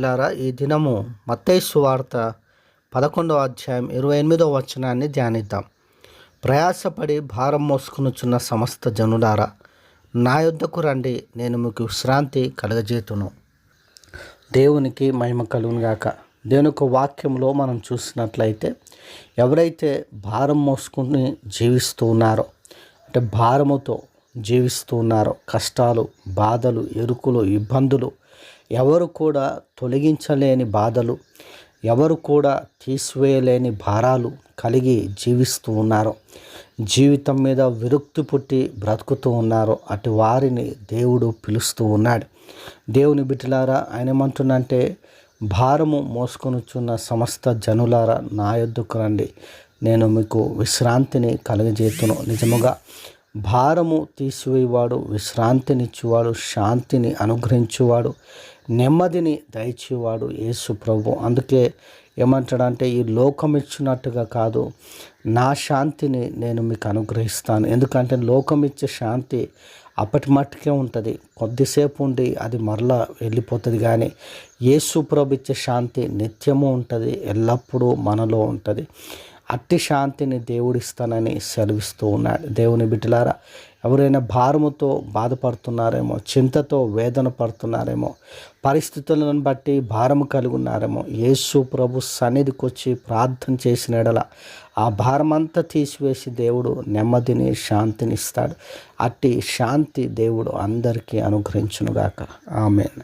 బిడ్డలారా, ఈ దినము మత్తయి సువార్త 11వ అధ్యాయం 28వ వచనాన్ని ధ్యానిద్దాం. ప్రయాసపడి భారం మోసుకొనుచున్న సమస్త జనులారా, నా యొద్దకు రండి, నేను మీకు విశ్రాంతి కలుగజేతును. దేవునికి మహిమ కలుగును గాక. దేవుని యొక్క వాక్యంలో మనం చూసినట్లయితే, ఎవరైతే భారం మోసుకుని జీవిస్తూ ఉన్నారో, అంటే భారముతో జీవిస్తూ ఉన్నారో, కష్టాలు, బాధలు, ఎరుకులు, ఇబ్బందులు, ఎవరు కూడా తొలగించలేని బాధలు, ఎవరు కూడా తీసివేయలేని భారాలు కలిగి జీవిస్తూ ఉన్నారో, జీవితం మీద విరక్తి పుట్టి బ్రతుకుతూ ఉన్నారో, అటు వారిని దేవుడు పిలుస్తూ ఉన్నాడు. దేవుని బిడ్డలారా, ఆయన ఏమంటున్నంటే, భారము మోసుకొనుచున్న సమస్త జనులారా, నా యొద్దకు రండి, నేను మీకు విశ్రాంతిని కలుగజేతును. నిజముగా భారము తీసివేయవాడు, విశ్రాంతినిచ్చేవాడు, శాంతిని అనుగ్రహించేవాడు, నెమ్మదిని దయచేవాడు యేసు ప్రభు. అందుకే ఏమంటాడంటే, ఈ లోకం ఇచ్చినట్టుగా కాదు, నా శాంతిని నేను మీకు అనుగ్రహిస్తాను. ఎందుకంటే లోకం ఇచ్చే శాంతి అప్పటి మట్టుకే ఉంటుంది, కొద్దిసేపు ఉండి అది మరలా వెళ్ళిపోతుంది. కానీ యేసు ప్రభు ఇచ్చే శాంతి నిత్యము ఉంటుంది, ఎల్లప్పుడూ మనలో ఉంటుంది. అట్టి శాంతిని దేవుడిస్తానని సెలవిస్తూ ఉన్నాడు. దేవుని బిడ్డలారా, ఎవరైనా భారముతో బాధపడుతున్నారేమో, చింతతో వేదన పడుతున్నారేమో, పరిస్థితులను బట్టి భారము కలిగి ఉన్నారేమో, యేసు ప్రభు సన్నిధికి వచ్చి ప్రార్థన చేసిన ఎడల ఆ భారమంతా తీసివేసి దేవుడు నెమ్మదిని, శాంతిని ఇస్తాడు. అట్టి శాంతి దేవుడు అందరికీ అనుగ్రహించునుగాక. ఆమేన్.